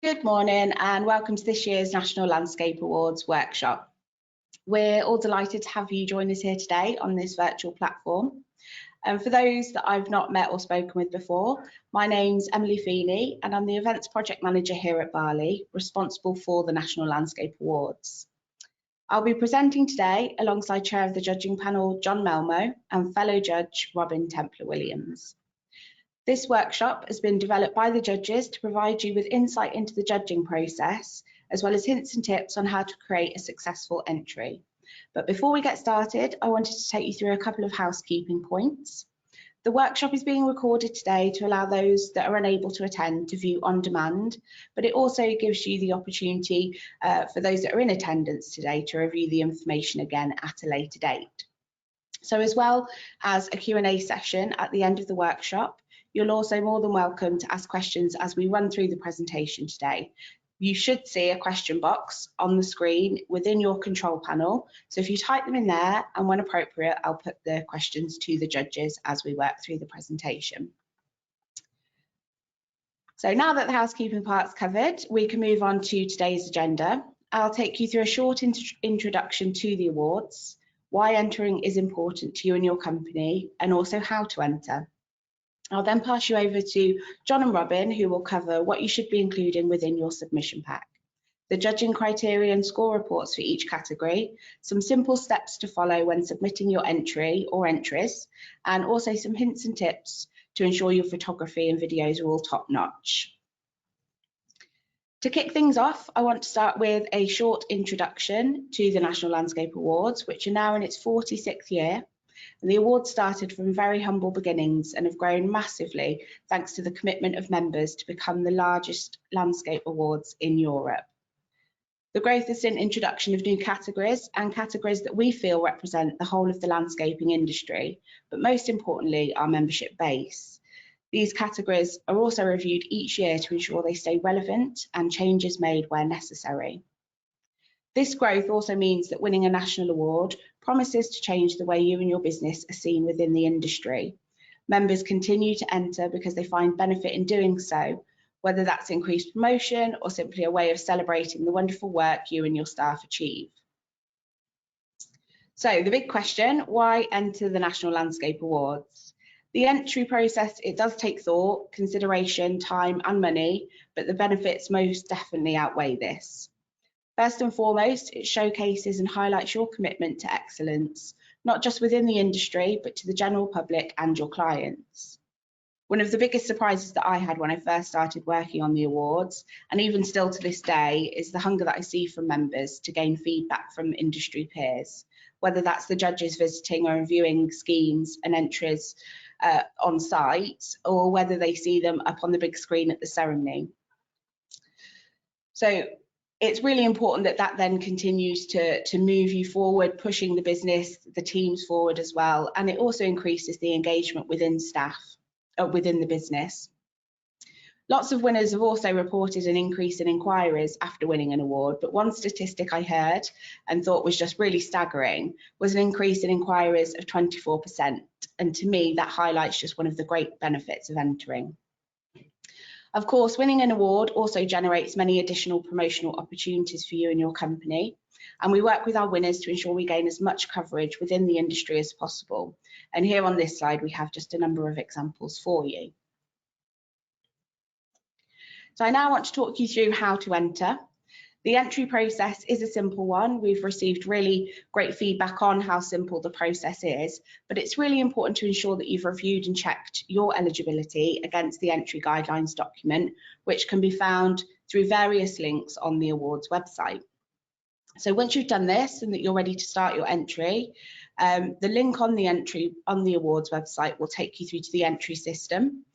Good morning and welcome to this year's National Landscape Awards workshop. We're all delighted to have you join us here today on this virtual platform. And for those that I've not met or spoken with before, my name's Emily Feeney and I'm the Events Project Manager here at Barley, responsible for the National Landscape Awards. I'll be presenting today alongside Chair of the Judging Panel, John Melmoe, and fellow judge, Robin Templar Williams. This workshop has been developed by the judges to provide you with insight into the judging process, as well as hints and tips on how to create a successful entry. But before we get started, I wanted to take you through a couple of housekeeping points. The workshop is being recorded today to allow those that are unable to attend to view on demand, but it also gives you the opportunity for those that are in attendance today to review the information again at a later date. So as well as a Q&A session at the end of the workshop, you're also more than welcome to ask questions as we run through the presentation today. You should see a question box on the screen within your control panel. So if you type them in there, and when appropriate, I'll put the questions to the judges as we work through the presentation. So now that the housekeeping part's covered, we can move on to today's agenda. I'll take you through a short introduction to the awards, why entering is important to you and your company, and also how to enter. I'll then pass you over to John and Robin, who will cover what you should be including within your submission pack, the judging criteria and score reports for each category, some simple steps to follow when submitting your entry or entries, and also some hints and tips to ensure your photography and videos are all top-notch. To kick things off, I want to start with a short introduction to the National Landscape Awards, which are now in its 46th year. And the awards started from very humble beginnings and have grown massively thanks to the commitment of members to become the largest landscape awards in Europe. The growth has seen introduction of new categories and categories that we feel represent the whole of the landscaping industry, but most importantly, our membership base. These categories are also reviewed each year to ensure they stay relevant and changes made where necessary. This growth also means that winning a national award promises to change the way you and your business are seen within the industry. Members continue to enter because they find benefit in doing so, whether that's increased promotion or simply a way of celebrating the wonderful work you and your staff achieve. So the big question, why enter the National Landscape Awards? The entry process, it does take thought, consideration, time and money, but the benefits most definitely outweigh this. First and foremost, it showcases and highlights your commitment to excellence, not just within the industry, but to the general public and your clients. One of the biggest surprises that I had when I first started working on the awards, and even still to this day, is the hunger that I see from members to gain feedback from industry peers, whether that's the judges visiting or reviewing schemes and entries on site, or whether they see them up on the big screen at the ceremony. So it's really important that that then continues to move you forward, pushing the business, the teams forward as well. And it also increases the engagement within staff, within the business. Lots of winners have also reported an increase in inquiries after winning an award, but one statistic I heard and thought was just really staggering was an increase in inquiries of 24%. And to me, that highlights just one of the great benefits of entering. Of course, winning an award also generates many additional promotional opportunities for you and your company, and we work with our winners to ensure we gain as much coverage within the industry as possible. And here on this slide, we have just a number of examples for you. So I now want to talk you through how to enter. The entry process is a simple one. We've received really great feedback on how simple the process is, but it's really important to ensure that you've reviewed and checked your eligibility against the entry guidelines document, which can be found through various links on the awards website. So once you've done this and that you're ready to start your entry, the link on the awards website will take you through to the entry system.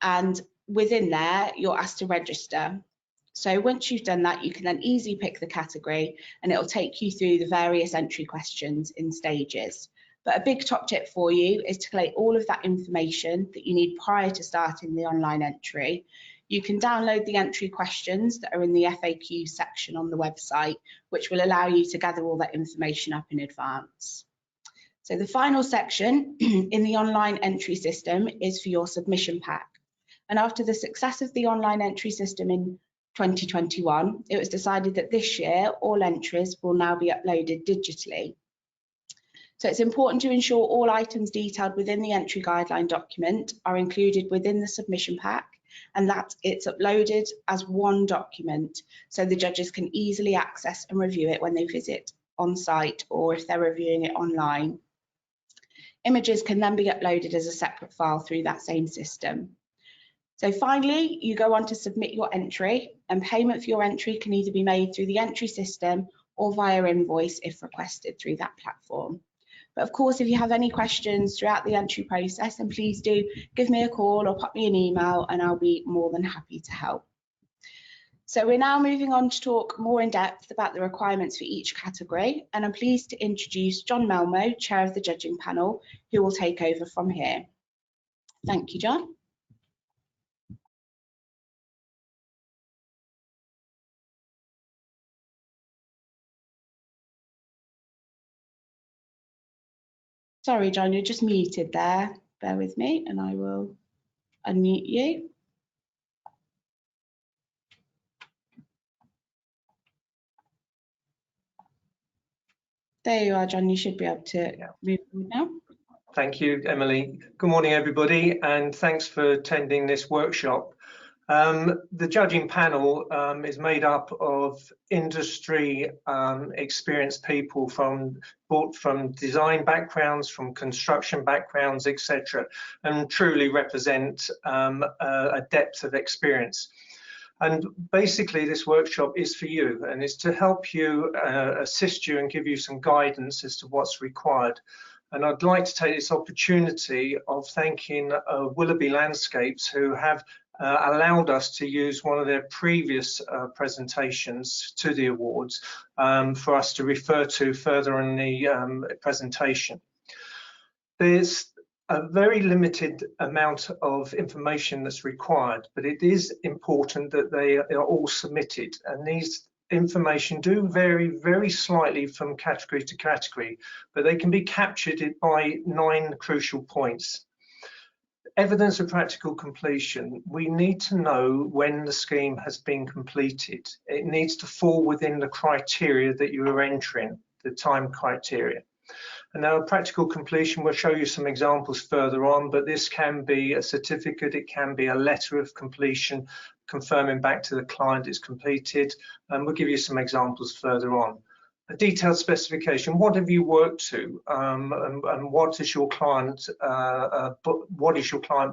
And within there, you're asked to register. So once you've done that, you can then easily pick the category and it'll take you through the various entry questions in stages. But a big top tip for you is to collate all of that information that you need prior to starting the online entry. You can download the entry questions that are in the FAQ section on the website, which will allow you to gather all that information up in advance. So the final section in the online entry system is for your submission pack. And after the success of the online entry system in 2021, it was decided that this year all entries will now be uploaded digitally. So it's important to ensure all items detailed within the entry guideline document are included within the submission pack, and that it's uploaded as one document so the judges can easily access and review it when they visit on site or if they're reviewing it online. Images can then be uploaded as a separate file through that same system. So finally, you go on to submit your entry, and payment for your entry can either be made through the entry system or via invoice if requested through that platform. But of course, if you have any questions throughout the entry process, then please do give me a call or pop me an email and I'll be more than happy to help. So we're now moving on to talk more in depth about the requirements for each category, and I'm pleased to introduce John Melmoe, Chair of the Judging Panel, who will take over from here. Thank you, John. Sorry, John, you're just muted there. Bear with me and I will unmute you. There you are, John. You should be able to move forward now. Thank you, Emily. Good morning, everybody, and thanks for attending this workshop. The judging panel is made up of industry experienced people brought from design backgrounds, from construction backgrounds, etc., and truly represent a depth of experience. And basically, this workshop is for you, and it's to help you, assist you and give you some guidance as to what's required. And I'd like to take this opportunity of thanking Willoughby Landscapes, who have allowed us to use one of their previous presentations to the awards for us to refer to further in the presentation. There's a very limited amount of information that's required, but it is important that they are all submitted, and these information do vary very slightly from category to category, but they can be captured by 9 crucial points. Evidence of practical completion. We need to know when the scheme has been completed. It needs to fall within the criteria that you are entering, the time criteria. And now practical completion, we'll show you some examples further on, but this can be a certificate, it can be a letter of completion confirming back to the client it's completed, and we'll give you some examples further on. A detailed specification, what have you worked to, and what is your client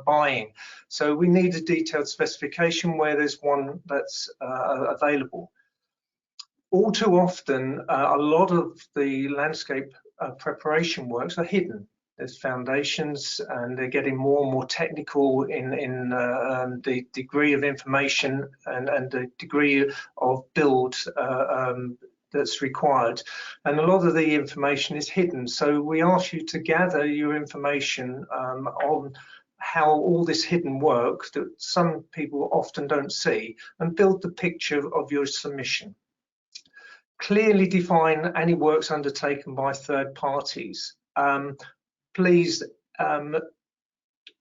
buying? So we need a detailed specification where there's one that's available. All too often, a lot of the landscape preparation works are hidden. There's foundations, and they're getting more and more technical in the degree of information and the degree of build that's required, and a lot of the information is hidden. So we ask you to gather your information on how all this hidden work that some people often don't see, and build the picture of your submission. Clearly define any works undertaken by third parties. Please,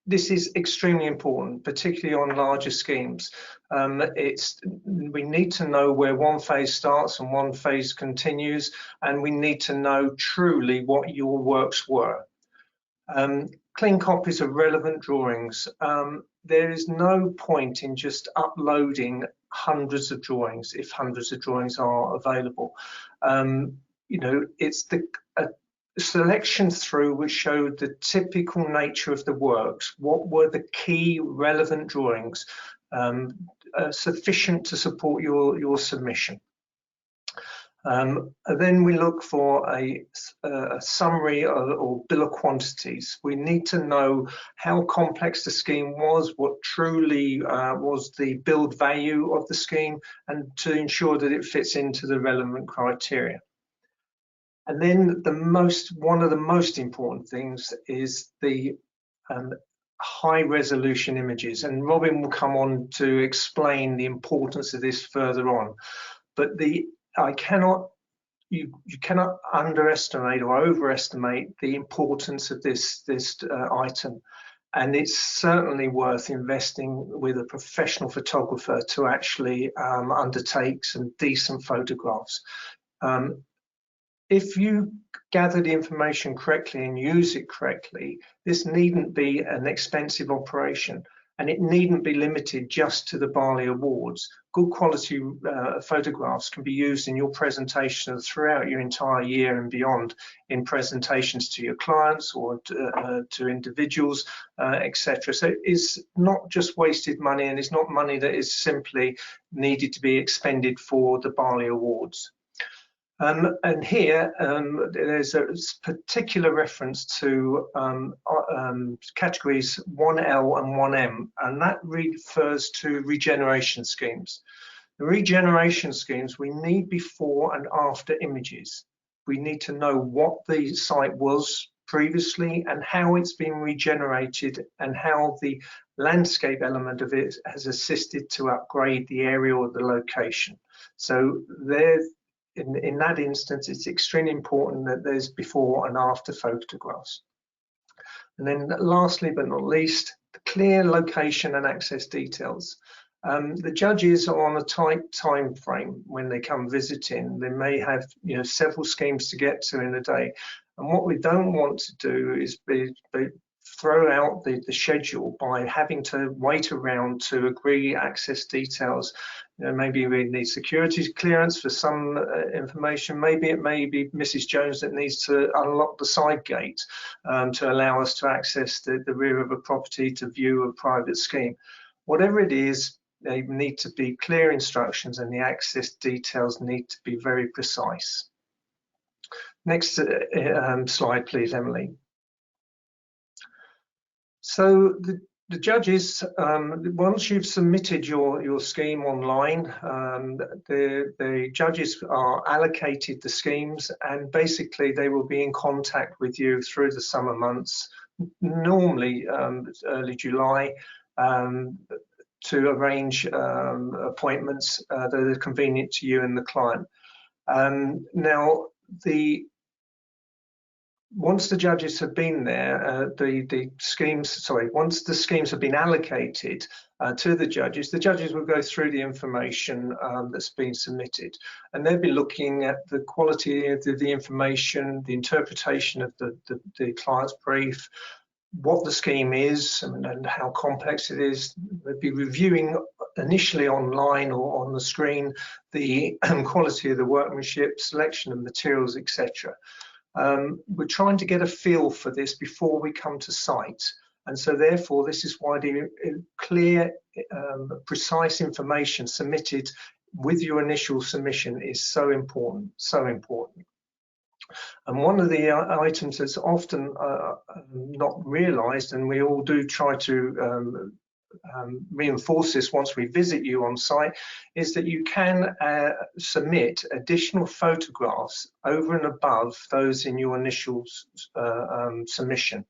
this is extremely important, particularly on larger schemes. We need to know where one phase starts and one phase continues, and we need to know truly what your works were. Clean copies of relevant drawings. There is no point in just uploading hundreds of drawings if hundreds of drawings are available. You know, it's the selection through which showed the typical nature of the works. What were the key relevant drawings sufficient to support your submission? Then we look for a summary or bill of quantities. We need to know how complex the scheme was, what truly was the build value of the scheme, and to ensure that it fits into the relevant criteria. And then one of the most important things is the high resolution images, and Robin will come on to explain the importance of this further on. But you cannot underestimate or overestimate the importance of this item. And it's certainly worth investing with a professional photographer to actually undertake some decent photographs. If you gather the information correctly and use it correctly, this needn't be an expensive operation, and it needn't be limited just to the Barley Awards. Good quality photographs can be used in your presentation throughout your entire year and beyond, in presentations to your clients or to individuals, etc. So it's not just wasted money, and it's not money that is simply needed to be expended for the Barley Awards. And here there's a particular reference to categories 1L and 1M, and that refers to regeneration schemes. The regeneration schemes, we need before and after images. We need to know what the site was previously and how it's been regenerated, and how the landscape element of it has assisted to upgrade the area or the location. So in that instance, it's extremely important that there's before and after photographs. And then lastly, but not least, the clear location and access details. The judges are on a tight time frame when they come visiting. They may have several schemes to get to in a day. And what we don't want to do is throw out the schedule by having to wait around to agree access details. Maybe we need security clearance for some information. Maybe it may be Mrs. Jones that needs to unlock the side gate to allow us to access the rear of a property to view a private scheme. Whatever it is, they need to be clear instructions, and the access details need to be very precise. Next slide, please, Emily. So the judges, once you've submitted your scheme online, the judges are allocated the schemes, and basically they will be in contact with you through the summer months, normally early July, to arrange appointments that are convenient to you and the client. Now, once the judges have been there, once the schemes have been allocated to the judges will go through the information that's been submitted, and they'll be looking at the quality of the information, the interpretation of the client's brief, what the scheme is and how complex it is. They'll be reviewing initially online or on the screen the quality of the workmanship, selection of materials, etc. We're trying to get a feel for this before we come to site, and so therefore this is why the clear, precise information submitted with your initial submission is so important, so important. And one of the items that's often not realised, and we all do try to reinforce this once we visit you on site, is that you can submit additional photographs over and above those in your initial submission,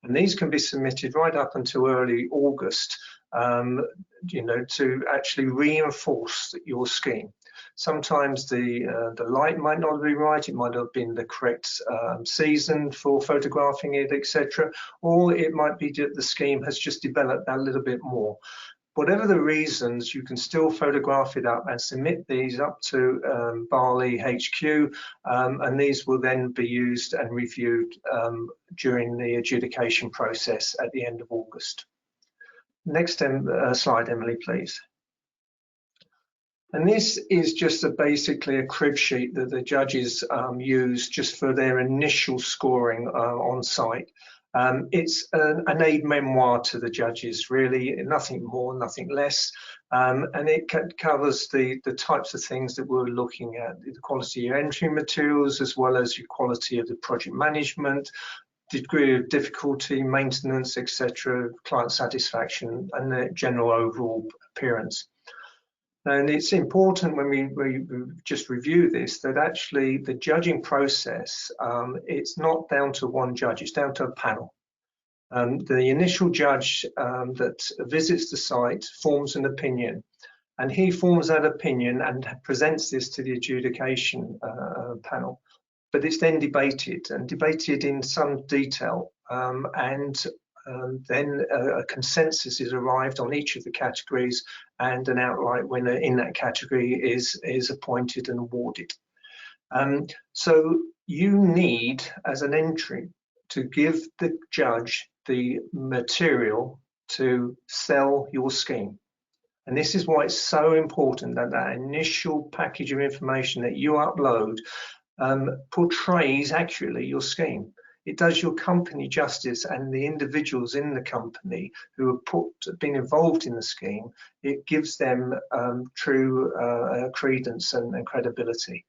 and these can be submitted right up until early August, to actually reinforce your scheme. Sometimes the light might not be right, it might not have been the correct season for photographing it, etc. Or it might be that the scheme has just developed a little bit more. Whatever the reasons, you can still photograph it up and submit these up to Barley HQ, and these will then be used and reviewed during the adjudication process at the end of August. Next slide, Emily, please. And this is just basically a crib sheet that the judges use just for their initial scoring on site. It's an aid memoir to the judges, really, nothing more, nothing less. And it covers the types of things that we're looking at, the quality of entry materials, as well as your quality of the project management, degree of difficulty, maintenance, etc., client satisfaction, and the general overall appearance. And it's important when we just review this that actually the judging process, it's not down to one judge, it's down to a panel. The initial judge that visits the site forms an opinion, and he forms that opinion and presents this to the adjudication panel. But it's then debated in some detail, and then a consensus is arrived on each of the categories, and an outright winner in that category is appointed and awarded. So you need, as an entry, to give the judge the material to sell your scheme. And this is why it's so important that that initial package of information that you upload portrays accurately your scheme. It does your company justice, and the individuals in the company who have been involved in the scheme, it gives them true credence and credibility.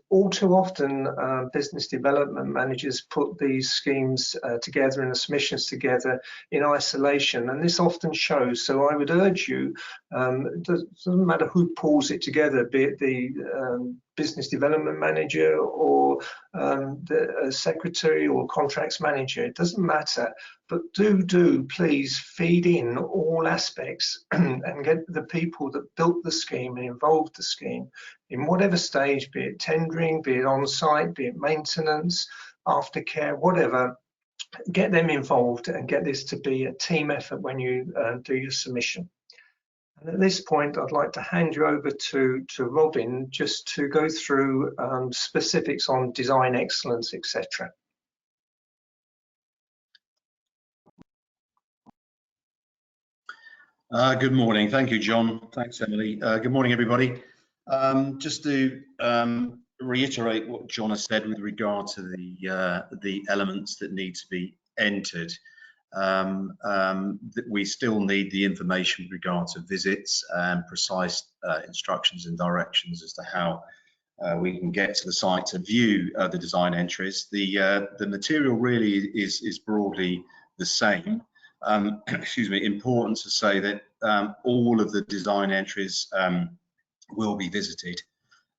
All too often, business development managers put these schemes together and the submissions together in isolation, and this often shows. So I would urge you, it doesn't matter who pulls it together, be it the business development manager or the secretary or contracts manager, it doesn't matter, but do please feed in all aspects and get the people that built the scheme and involved the scheme in whatever stage, be it tendering, be it on-site, be it maintenance, aftercare, whatever, get them involved and get this to be a team effort when you do your submission. And at this point, I'd like to hand you over to Robin just to go through specifics on design excellence, etc. Good morning. Thank you, John. Thanks, Emily. Good morning, everybody. Just to reiterate what John has said with regard to the elements that need to be entered, that we still need the information with regard to visits and precise instructions and directions as to how we can get to the site to view the design entries. The material really is broadly the same. Excuse me, important to say that all of the design entries will be visited,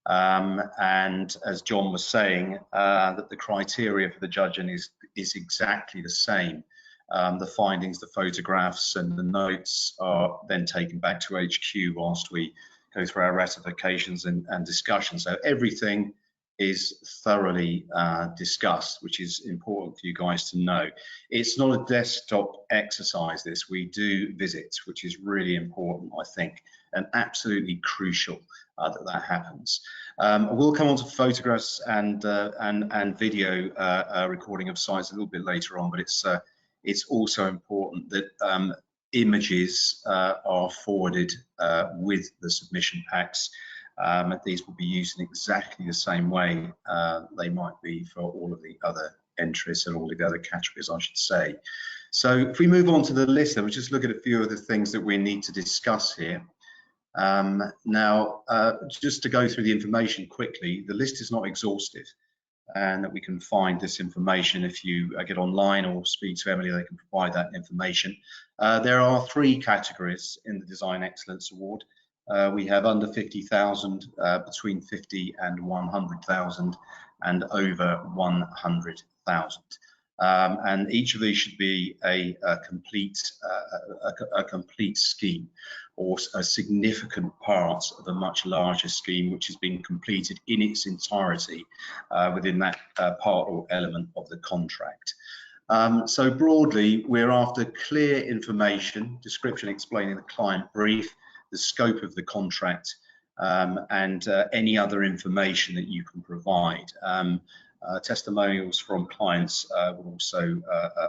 and as John was saying, that the criteria for the judging is exactly the same. The findings, the photographs and the notes are then taken back to HQ whilst we go through our ratifications and discussions. So everything is thoroughly discussed, which is important for you guys to know. It's not a desktop exercise, this. We do visits, which is really important, I think, and absolutely crucial that happens. We'll come on to photographs and video recording of sites a little bit later on, but it's also important that images are forwarded with the submission packs. These will be used in exactly the same way they might be for all of the other entries and all of the other categories, I should say. So if we move on to the list, then we'll just look at a few of the things that we need to discuss here. Now, just to go through the information quickly, the list is not exhaustive, and that we can find this information if you get online or speak to Emily, they can provide that information. There are 3 categories in the Design Excellence Award. We have under 50,000, between 50 and 100,000, and over 100,000. And each of these should be a complete scheme, or a significant part of a much larger scheme which has been completed in its entirety within that part or element of the contract. So broadly, we're after clear information, description explaining the client brief, the scope of the contract, and any other information that you can provide. Testimonials from clients will also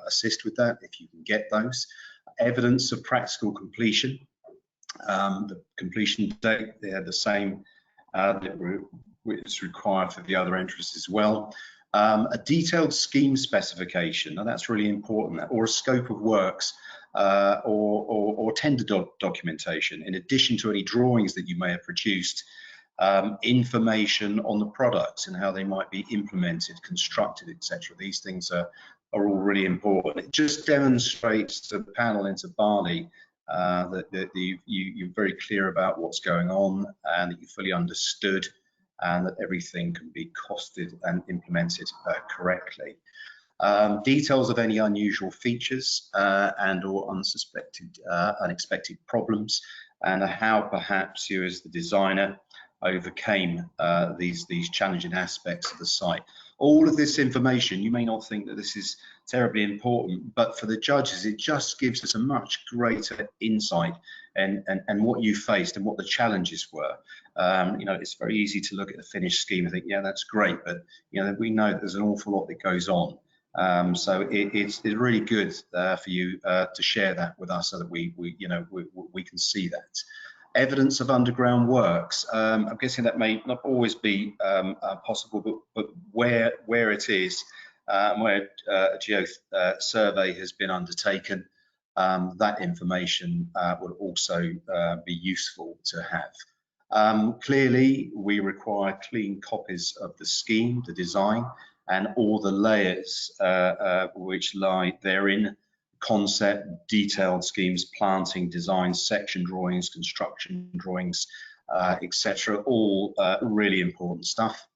assist with that if you can get those. Evidence of practical completion, the completion date, they are the same that is required for the other entries as well. A detailed scheme specification, now that's really important, or a scope of works, or tender documentation, in addition to any drawings that you may have produced. Information on the products and how they might be implemented, constructed, etc. These things are all really important. It just demonstrates to the panel and to Barney that you're very clear about what's going on, and that you fully understood, and that everything can be costed and implemented correctly. Details of any unusual features and or unexpected problems, and how perhaps you as the designer overcame these challenging aspects of the site. All of this information, you may not think that this is terribly important, but for the judges, it just gives us a much greater insight and what you faced and what the challenges were. You know, it's very easy to look at the finished scheme and think, yeah, that's great, but you know, we know that there's an awful lot that goes on. So it's really good for you to share that with us so that we can see that. Evidence of underground works. I'm guessing that may not always be possible, but where it is, where a geo survey has been undertaken, that information would also be useful to have. Clearly, we require clean copies of the scheme, the design, and all the layers which lie therein: concept, detailed schemes, planting, design, section drawings, construction drawings, etc. All really important stuff.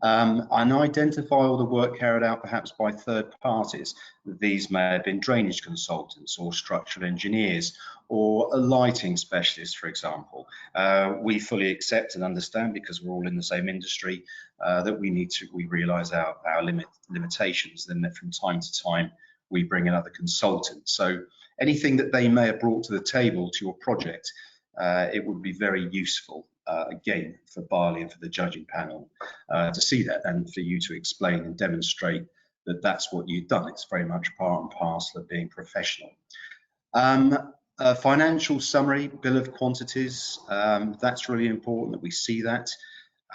And identify all the work carried out perhaps by third parties. These may have been drainage consultants or structural engineers or a lighting specialist, for example. We fully accept and understand, because we're all in the same industry, that we realise our limitations, and that from time to time we bring in other consultants. So anything that they may have brought to the table to your project, it would be very useful, again, for Barley and for the judging panel to see that, and for you to explain and demonstrate that that's what you've done. It's very much part and parcel of being professional. A financial summary, bill of quantities, that's really important that we see that.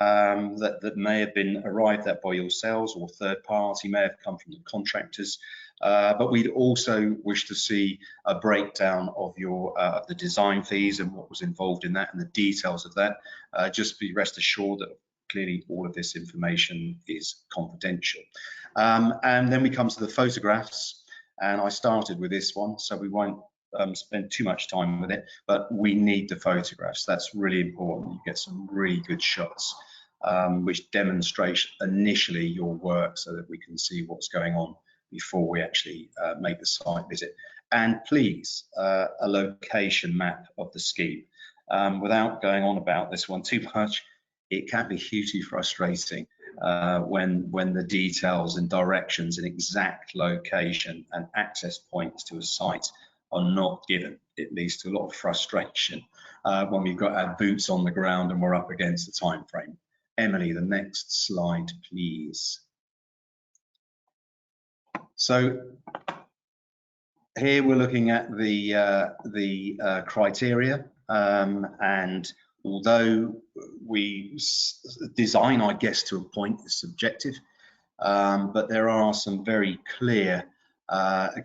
That may have been arrived at by yourselves or third party, may have come from the contractors, but we'd also wish to see a breakdown of your the design fees and what was involved in that and the details of that. Just be rest assured that clearly all of this information is confidential. And then we come to the photographs, and I started with this one, so we won't spend too much time with it, but we need the photographs. That's really important. You get some really good shots which demonstrate initially your work, so that we can see what's going on before we actually make the site visit. And please, a location map of the scheme. Without going on about this one too much, it can be hugely frustrating when the details and directions and exact location and access points to a site are not given. It leads to a lot of frustration when we've got our boots on the ground and we're up against the time frame. Emily, the next slide, please. So here we're looking at the criteria, and although we design, I guess, to a point is subjective, but there are some very clear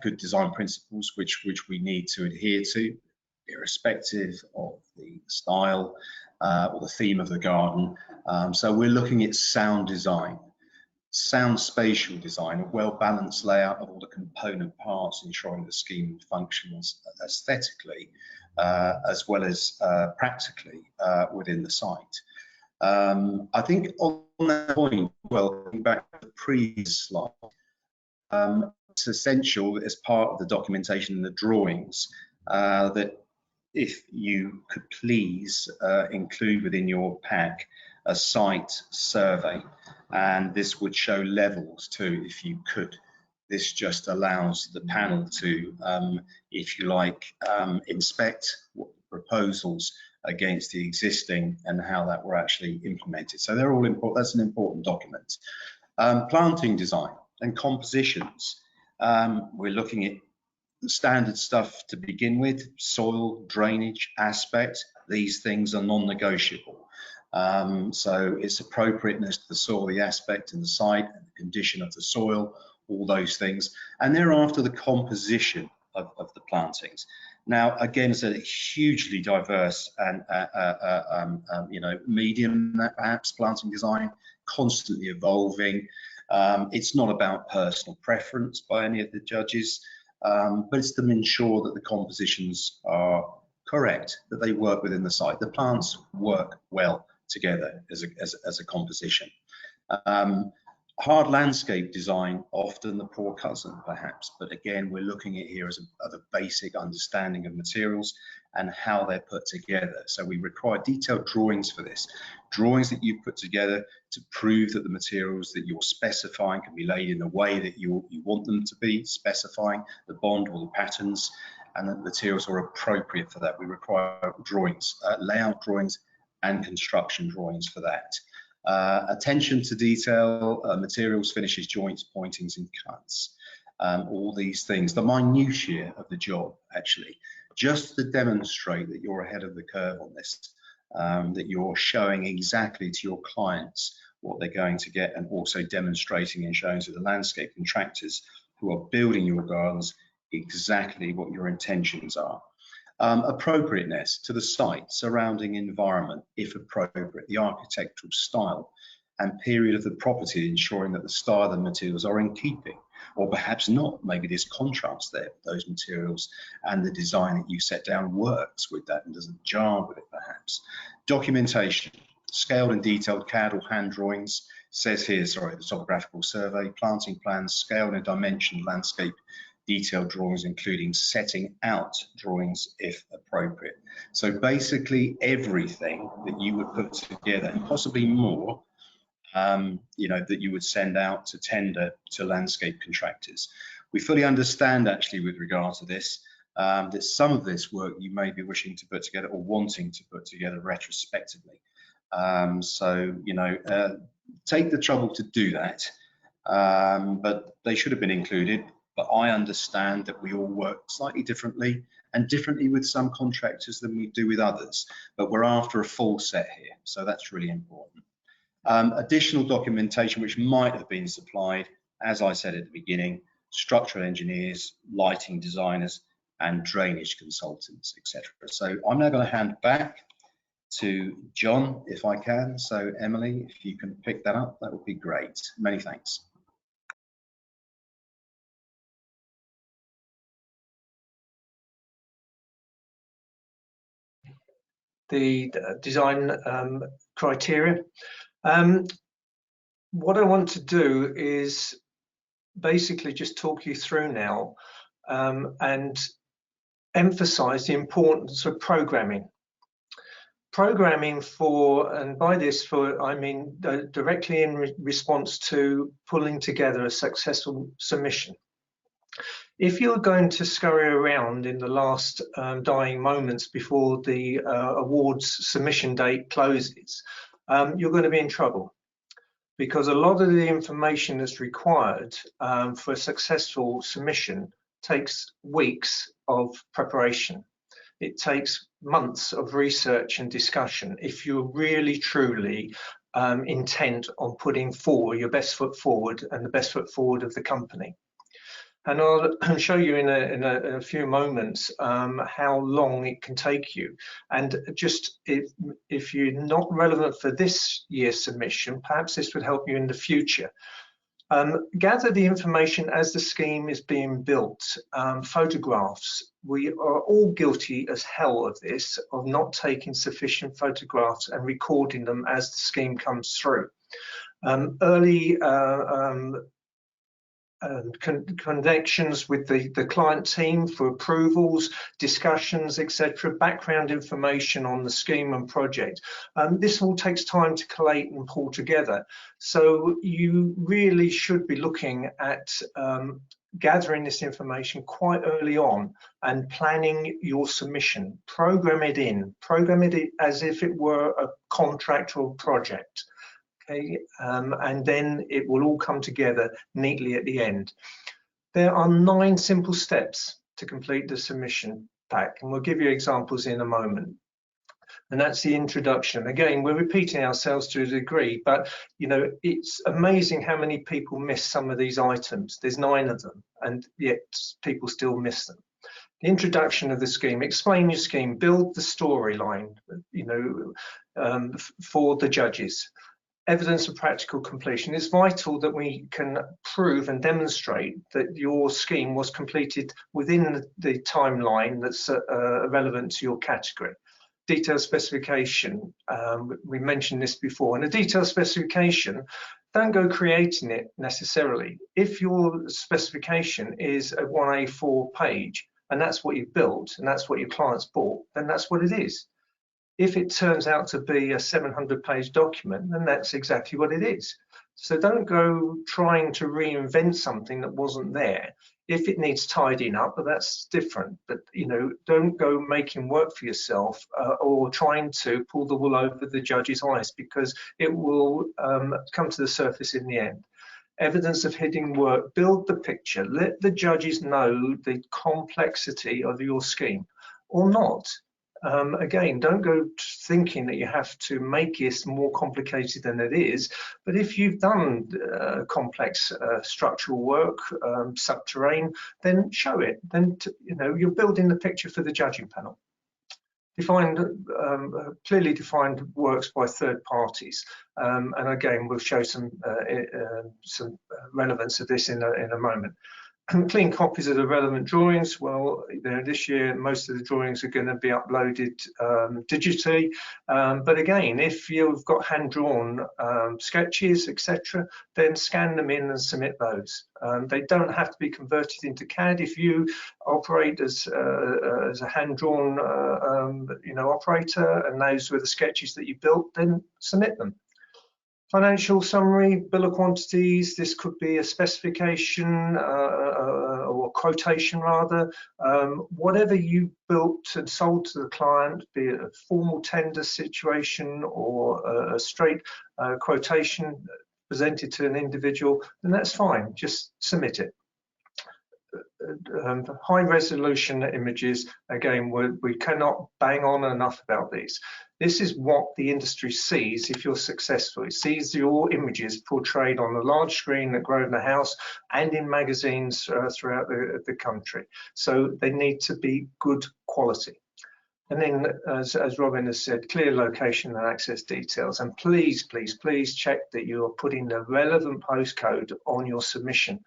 good design principles which we need to adhere to, irrespective of the style or the theme of the garden. So we're looking at sound design, sound spatial design, a well-balanced layout of all the component parts, ensuring the scheme functions aesthetically as well as practically within the site. I think on that point, well, going back to the previous slide, it's essential as part of the documentation and the drawings that if you could please include within your pack a site survey, and this would show levels too, if you could. This just allows the panel to, if you like, inspect proposals against the existing and how that were actually implemented. So they're all important. That's an important document. Planting design and compositions. We're looking at standard stuff to begin with: soil, drainage, aspect. These things are non-negotiable. So it's appropriateness to the soil, the aspect and the site, and the condition of the soil, all those things. And thereafter, the composition of the plantings. Now, again, it's a hugely diverse and medium, perhaps, planting design, constantly evolving. It's not about personal preference by any of the judges, but it's to ensure that the compositions are correct, that they work within the site. The plants work well together as a composition. Hard landscape design, often the poor cousin perhaps, but again, we're looking at here as a basic understanding of materials and how they're put together. So we require detailed drawings for this, drawings that you put together to prove that the materials that you're specifying can be laid in the way that you want them to be, specifying the bond or the patterns, and that the materials are appropriate for that. We require drawings, layout drawings and construction drawings for that. Attention to detail, materials, finishes, joints, pointings and cuts. All these things, the minutiae of the job actually, just to demonstrate that you're ahead of the curve on this, that you're showing exactly to your clients what they're going to get, and also demonstrating and showing to the landscape contractors who are building your gardens exactly what your intentions are. Appropriateness to the site, surrounding environment, if appropriate, the architectural style and period of the property, ensuring that the style and materials are in keeping, or perhaps not. Maybe there's contrast there, those materials and the design that you set down works with that and doesn't jar with it perhaps. Documentation, scaled and detailed CAD or hand drawings, says here, sorry, the topographical survey, planting plans, scaled and dimensioned landscape detailed drawings, including setting out drawings if appropriate. So basically everything that you would put together, and possibly more, you know, that you would send out to tender to landscape contractors. We fully understand actually with regard to this, that some of this work you may be wishing to put together or wanting to put together retrospectively. So, you know, take the trouble to do that, but they should have been included. But I understand that we all work slightly differently and differently with some contractors than we do with others, but we're after a full set here, so that's really important. Additional documentation which might have been supplied, as I said at the beginning, structural engineers, lighting designers and drainage consultants, etc. So I'm now going to hand back to John if I can. So Emily, if you can pick that up, that would be great. Many thanks. The design criteria. What I want to do is basically just talk you through now and emphasize the importance of programming. Programming for, and by this for, I mean directly in response to pulling together a successful submission. If you're going to scurry around in the last dying moments before the awards submission date closes, you're going to be in trouble, because a lot of the information that's required for a successful submission takes weeks of preparation. It takes months of research and discussion if you're really truly intent on putting forward your best foot forward and the best foot forward of the company. And I'll show you in a few moments how long it can take you. And just if you're not relevant for this year's submission, perhaps this would help you in the future. Gather the information as the scheme is being built. Photographs. We are all guilty as hell of this, of not taking sufficient photographs and recording them as the scheme comes through. Early connections with the client team for approvals, discussions, etc., background information on the scheme and project. This all takes time to collate and pull together. So you really should be looking at gathering this information quite early on and planning your submission. Program it in, program it as if it were a contract or project. Okay, and then it will all come together neatly at the end. There are 9 simple steps to complete the submission pack, and we'll give you examples in a moment. And that's the introduction. Again, we're repeating ourselves to a degree, but you know, it's amazing how many people miss some of these items. There's 9 of them, and yet people still miss them. The introduction of the scheme, explain your scheme, build the storyline, you know, for the judges. Evidence of practical completion. It's vital that we can prove and demonstrate that your scheme was completed within the timeline that's relevant to your category. Detailed specification, we mentioned this before, and a detailed specification, don't go creating it necessarily. If your specification is a 1A4 page and that's what you built and that's what your clients bought, then that's what it is. If it turns out to be a 700-page document, then that's exactly what it is. So don't go trying to reinvent something that wasn't there. If it needs tidying up, but that's different. But don't go making work for yourself or trying to pull the wool over the judge's eyes, because it will come to the surface in the end. Evidence of hidden work, build the picture, let the judges know the complexity of your scheme or not. Again, don't go thinking that you have to make it more complicated than it is, but if you've done complex structural work, subterranean, then show it. Then you're building the picture for the judging panel. Clearly defined works by third parties, and again we'll show some relevance of this in a moment. Clean copies of the relevant drawings. Well, this year most of the drawings are going to be uploaded digitally, but again, if you've got hand-drawn sketches, etc., then scan them in and submit those. They don't have to be converted into CAD. If you operate as a hand-drawn operator and those were the sketches that you built, then submit them. Financial summary, bill of quantities. This could be a specification or quotation rather. Whatever you built and sold to the client, be it a formal tender situation or a straight quotation presented to an individual, then that's fine. Just submit it. High resolution images, again, we cannot bang on enough about these. This is what the industry sees if you're successful. It sees your images portrayed on a large screen at Grosvenor House and in magazines throughout the country. So they need to be good quality. And then, as Robin has said, clear location and access details. And please, please, please check that you are putting the relevant postcode on your submission.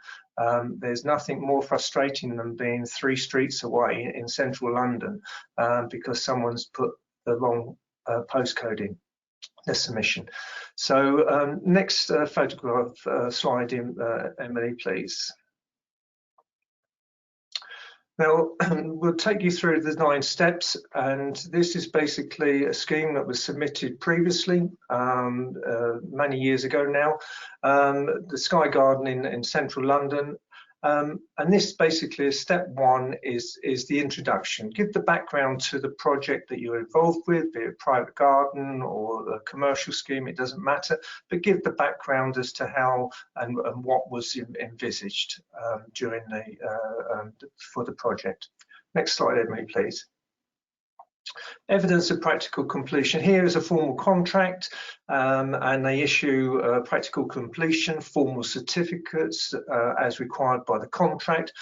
There's nothing more frustrating than being 3 streets away in central London because someone's put the wrong postcode in the submission. So next photograph slide in, Emily, please. Now, we'll take you through the 9 steps, and this is basically a scheme that was submitted previously, many years ago now, the Sky Garden in central London. And this basically is step 1 is the introduction. Give the background to the project that you're involved with, be it a private garden or a commercial scheme, it doesn't matter, but give the background as to how and what was envisaged during for the project. Next slide, Emily, please. Evidence of practical completion. Here is a formal contract, and they issue practical completion, formal certificates as required by the contract.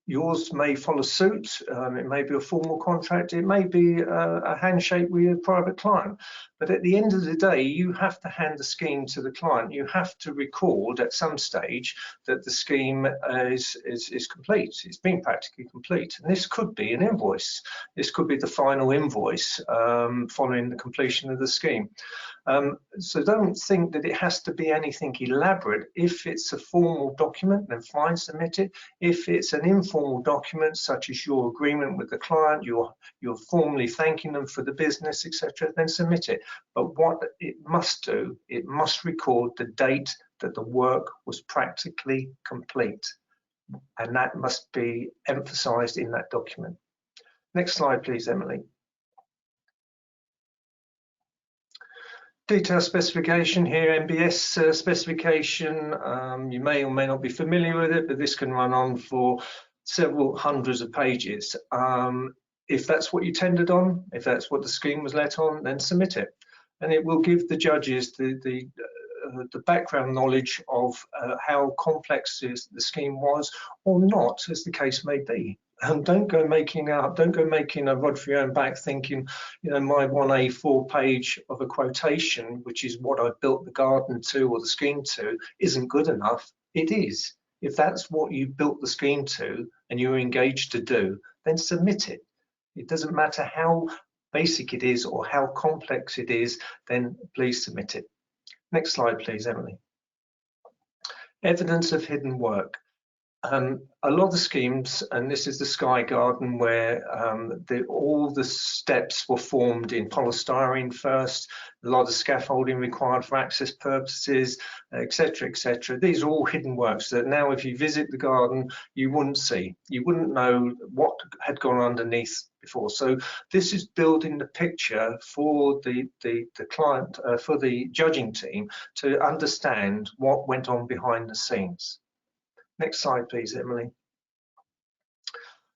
Yours may follow suit. It may be a formal contract. It may be a handshake with a private client. But at the end of the day, you have to hand the scheme to the client. You have to record at some stage that the scheme is complete. It's been practically complete. And this could be an invoice. This could be the final invoice following the completion of the scheme. So don't think that it has to be anything elaborate. If it's a formal document, then fine, submit it. If it's an informal document, such as your agreement with the client, you're formally thanking them for the business, etc., then submit it. But what it must do, it must record the date that the work was practically complete. And that must be emphasized in that document. Next slide, please, Emily. Detailed specification here, MBS specification. You may or may not be familiar with it, but this can run on for several hundreds of pages. If that's what you tendered on, if that's what the scheme was let on, then submit it. And it will give the judges the background knowledge of how complex the scheme was or not, as the case may be. Don't go making a rod for your own back thinking, my 1A4 page of a quotation, which is what I built the garden to or the scheme to, isn't good enough. It is. If that's what you built the scheme to and you're engaged to do, then submit it. It doesn't matter how basic it is or how complex it is, then please submit it. Next slide, please, Emily. Evidence of hidden work. A lot of the schemes, and this is the Sky Garden where all the steps were formed in polystyrene first, a lot of scaffolding required for access purposes, etc., etc. These are all hidden works that now if you visit the garden, you wouldn't see. You wouldn't know what had gone underneath before. So this is building the picture for the client, for the judging team to understand what went on behind the scenes. Next slide, please, Emily.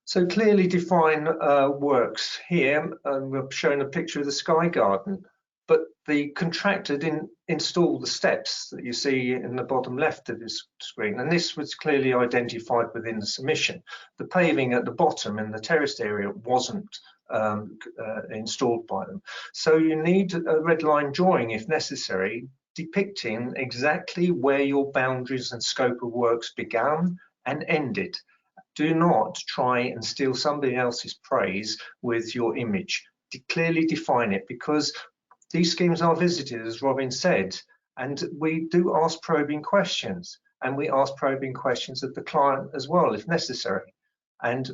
So clearly define works here. We're showing a picture of the Sky Garden, but the contractor didn't install the steps that you see in the bottom left of this screen, and this was clearly identified within the submission. The paving at the bottom in the terraced area wasn't installed by them. So you need a red line drawing, if necessary, depicting exactly where your boundaries and scope of works began and ended. Do not try and steal somebody else's praise with your image. Clearly define it, because these schemes are visited, as Robin said, and we do ask probing questions, and we ask probing questions of the client as well, if necessary. And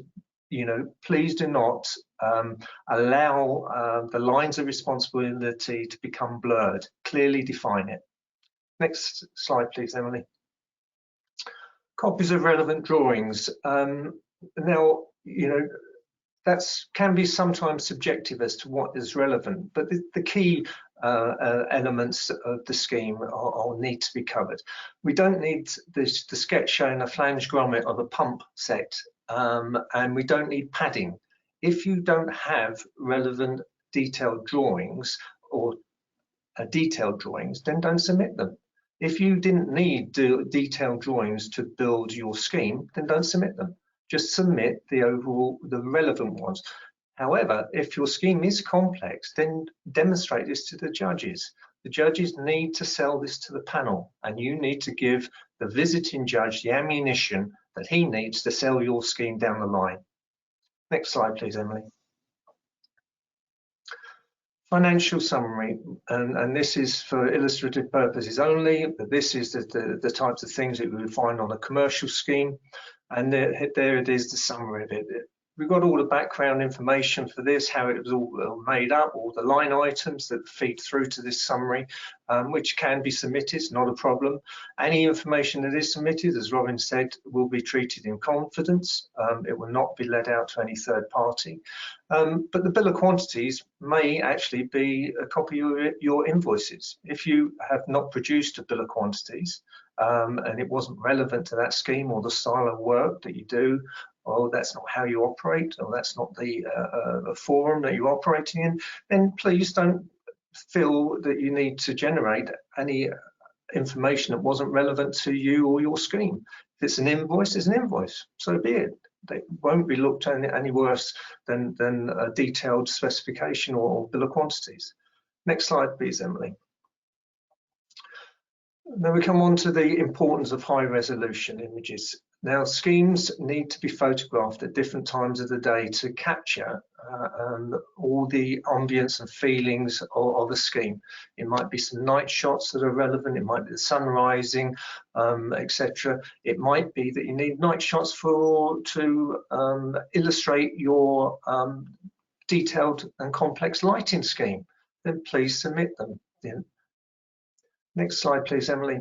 please do not allow the lines of responsibility to become blurred. Clearly define it. Next slide, please, Emily. Copies of relevant drawings. Now, that can be sometimes subjective as to what is relevant, but the key elements of the scheme will need to be covered. We don't need the sketch showing a flange grommet of a pump set, and we don't need padding. If you don't have relevant detailed drawings or detailed drawings, then don't submit them. If you didn't need detailed drawings to build your scheme, then don't submit them. Just submit the relevant ones. However, if your scheme is complex, then demonstrate this to the judges. The judges need to sell this to the panel, and you need to give the visiting judge the ammunition that he needs to sell your scheme down the line. Next slide, please, Emily. Financial summary, and this is for illustrative purposes only, but this is the types of things that we would find on a commercial scheme, and there it is, the summary of it. We've got all the background information for this, how it was all made up, all the line items that feed through to this summary, which can be submitted, not a problem. Any information that is submitted, as Robin said, will be treated in confidence. It will not be let out to any third party. But the bill of quantities may actually be a copy of your invoices. If you have not produced a bill of quantities and it wasn't relevant to that scheme or the style of work that you do, or that's not how you operate, or that's not the forum that you're operating in, then please don't feel that you need to generate any information that wasn't relevant to you or your scheme. If it's an invoice, it's an invoice, so be it. They won't be looked at any worse than a detailed specification or bill of quantities. Next slide, please, Emily. Then we come on to the importance of high resolution images. Now, schemes need to be photographed at different times of the day to capture all the ambience and feelings of a scheme. It might be some night shots that are relevant, it might be the sun rising, etc. It might be that you need night shots to illustrate your detailed and complex lighting scheme. Then please submit them. Yeah. Next slide, please, Emily.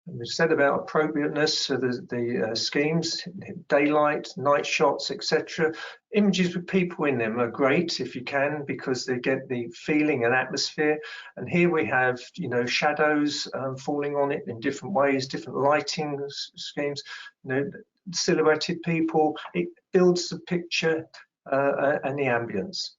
And we've said about appropriateness, so the schemes, daylight, night shots, etc. Images with people in them are great if you can, because they get the feeling and atmosphere. And here we have, shadows falling on it in different ways, different lighting schemes, silhouetted people. It builds the picture and the ambience.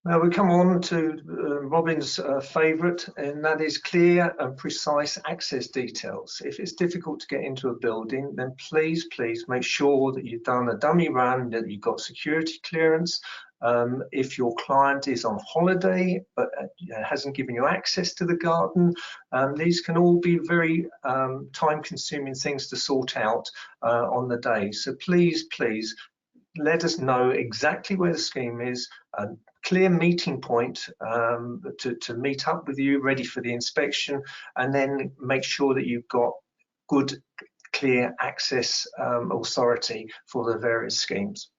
Now we come on to Robin's favourite, and that is clear and precise access details. If it's difficult to get into a building, then please make sure that you've done a dummy run, that you've got security clearance. If your client is on holiday but hasn't given you access to the garden, these can all be very time-consuming things to sort out on the day. So please let us know exactly where the scheme is, clear meeting point to meet up with you, ready for the inspection, and then make sure that you've got good, clear access authority for the various schemes.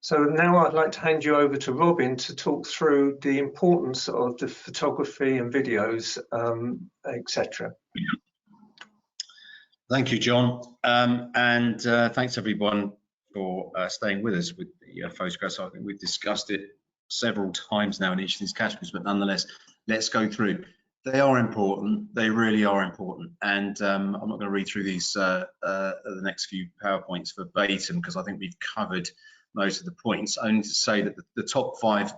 So now I'd like to hand you over to Robin to talk through the importance of the photography and videos, etc. Thank you, John, and thanks everyone for staying with us with the photographs. I think we've discussed it several times now in each of these categories, but nonetheless, let's go through. They are important. They really are important, and I'm not going to read through these the next few PowerPoints verbatim because I think we've covered most of the points. Only to say that the top 5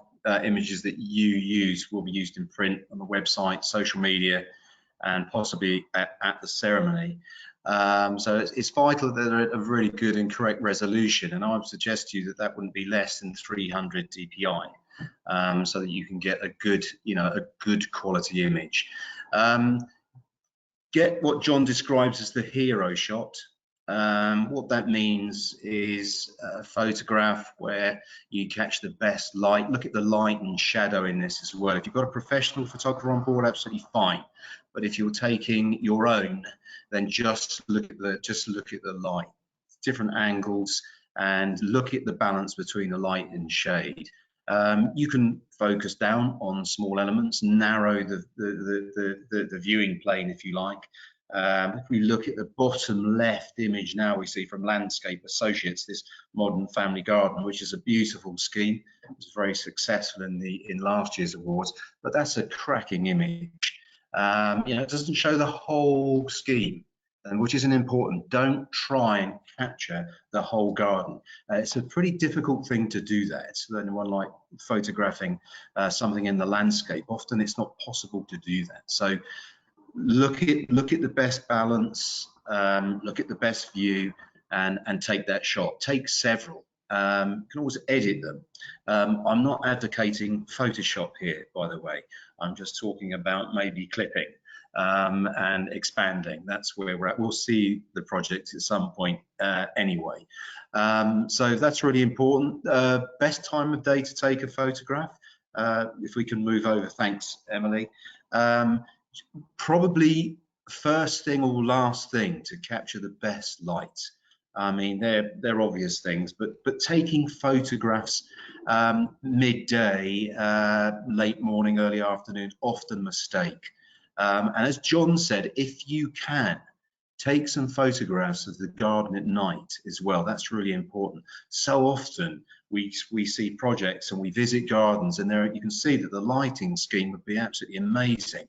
images that you use will be used in print, on the website, social media, and possibly at the ceremony. So it's vital that they're a really good and correct resolution, and I would suggest to you that that wouldn't be less than 300 dpi, so that you can get a good, a good quality image. Get what John describes as the hero shot. What that means is a photograph where you catch the best light. Look at the light and shadow in this as well. If you've got a professional photographer on board, absolutely fine. But if you're taking your own, then just look at the light, different angles, and look at the balance between the light and shade. You can focus down on small elements, narrow the viewing plane if you like. If we look at the bottom left image now, we see from Landscape Associates this modern family garden, which is a beautiful scheme. It was very successful in last year's awards, but that's a cracking image. It doesn't show the whole scheme, which isn't important. Don't try and capture the whole garden. It's a pretty difficult thing to do that. It's anyone like photographing something in the landscape. Often it's not possible to do that. So look at the best balance, look at the best view, and take that shot. Take several. You can always edit them. I'm not advocating Photoshop here, by the way. I'm just talking about maybe clipping and expanding. That's where we're at. We'll see the project at some point anyway. So that's really important. Best time of day to take a photograph. If we can move over, thanks, Emily. Probably first thing or last thing to capture the best light. I mean, they're obvious things, but taking photographs midday, late morning, early afternoon, often a mistake. And as John said, if you can, take some photographs of the garden at night as well. That's really important. So often we see projects and we visit gardens, and there you can see that the lighting scheme would be absolutely amazing.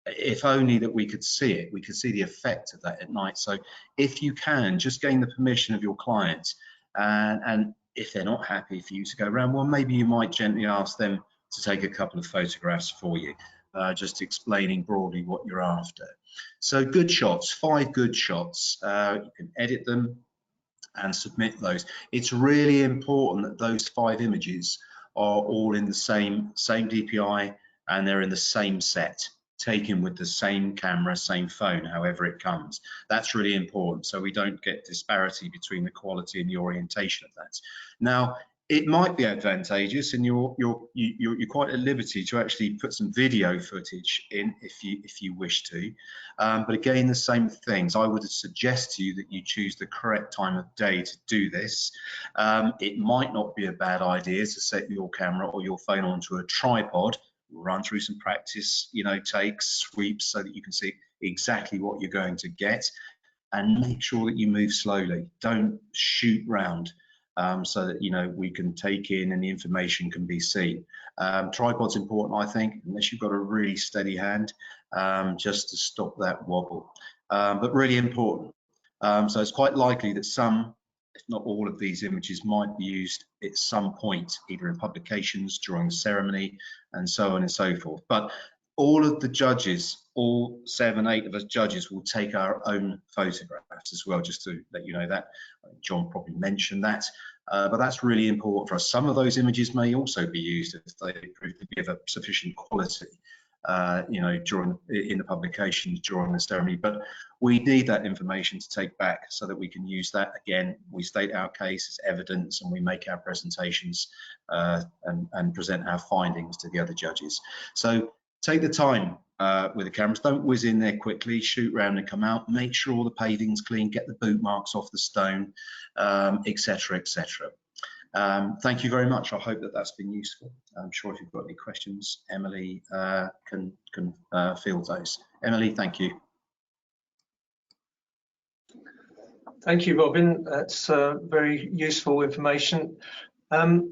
If only that we could see it, we could see the effect of that at night. So if you can, just gain the permission of your clients, and if they're not happy for you to go around, well, maybe you might gently ask them to take a couple of photographs for you, just explaining broadly what you're after. So good shots, 5 good shots, you can edit them and submit those. It's really important that those 5 images are all in the same DPI, and they're in the same set, taken with the same camera, same phone, however it comes. That's really important, so we don't get disparity between the quality and the orientation of that. Now, it might be advantageous, and you're quite at liberty to actually put some video footage in if you wish to. But again, the same things. I would suggest to you that you choose the correct time of day to do this. It might not be a bad idea to set your camera or your phone onto a tripod. Run through some practice, takes, sweeps, so that you can see exactly what you're going to get, and make sure that you move slowly. Don't shoot round, so that we can take in and the information can be seen. Tripod's important, I think, unless you've got a really steady hand, just to stop that wobble. But really important. So it's quite likely that some, if not all, of these images might be used at some point, either in publications, during the ceremony, and so on and so forth. But all of the judges, all 7, 8 of us judges, will take our own photographs as well, just to let you know that. John probably mentioned that, but that's really important for us. Some of those images may also be used if they prove to be of a sufficient quality. you know, in the publications during the ceremony. But we need that information to take back so that we can use that. Again, we state our case as evidence, and we make our presentations and present our findings to the other judges. So take the time with the cameras. Don't whiz in there quickly, shoot round and come out. Make sure all the paving's clean, get the boot marks off the stone, etc., etc. Thank you very much. I hope that that's been useful. I'm sure if you've got any questions, Emily can field those. Emily, thank you. Thank you, Robin. That's very useful information.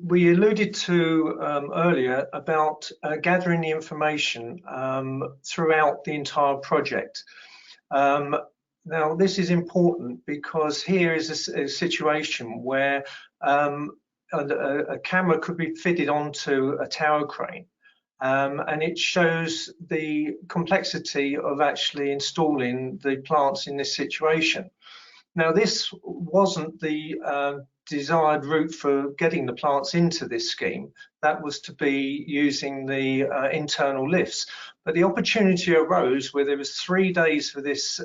We alluded to earlier about gathering the information throughout the entire project. Now, this is important because here is a situation where a camera could be fitted onto a tower crane, and it shows the complexity of actually installing the plants in this situation. Now, this wasn't the desired route for getting the plants into this scheme. That was to be using the internal lifts. But the opportunity arose where there was 3 days for this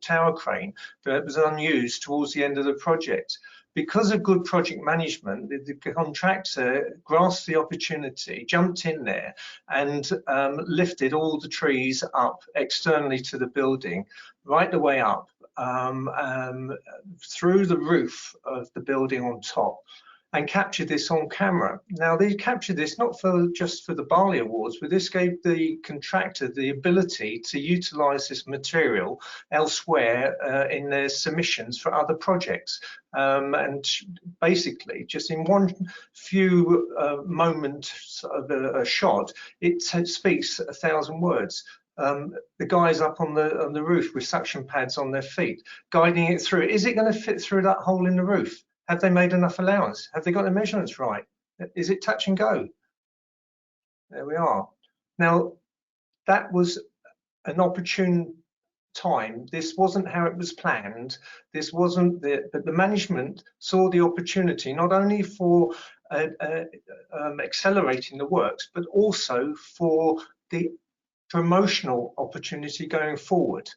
tower crane that was unused towards the end of the project. Because of good project management, the contractor grasped the opportunity, jumped in there and lifted all the trees up externally to the building, right the way up, through the roof of the building on top, and captured this on camera. Now, they captured this not just for the Barley Awards, but this gave the contractor the ability to utilise this material elsewhere in their submissions for other projects. And basically, just in one few moments of a shot, it speaks 1,000 words. The guys up on the roof with suction pads on their feet, guiding it through. Is it going to fit through that hole in the roof? Have they made enough allowance? Have they got the measurements right? Is it touch and go? There we are. Now, that was an opportune time. This wasn't how it was planned. This wasn't but the management saw the opportunity not only for accelerating the works, but also for the promotional opportunity going forward.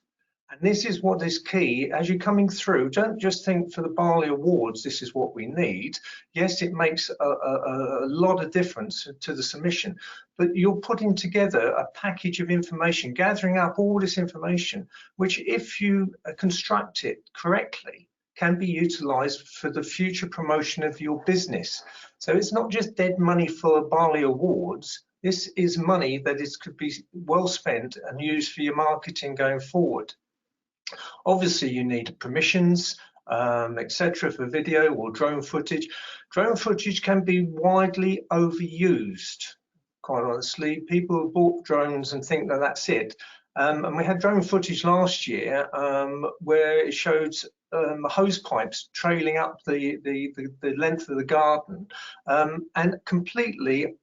And this is what is key as you're coming through. Don't just think for the Barley Awards, this is what we need. Yes, it makes a lot of difference to the submission, but you're putting together a package of information, gathering up all this information, which if you construct it correctly, can be utilized for the future promotion of your business. So it's not just dead money for Barley Awards. This is money that could be well spent and used for your marketing going forward. Obviously, you need permissions, etc. for video or drone footage. Drone footage can be widely overused, quite honestly. People have bought drones and think that that's it. And we had drone footage last year where it showed hose pipes trailing up the length of the garden and completely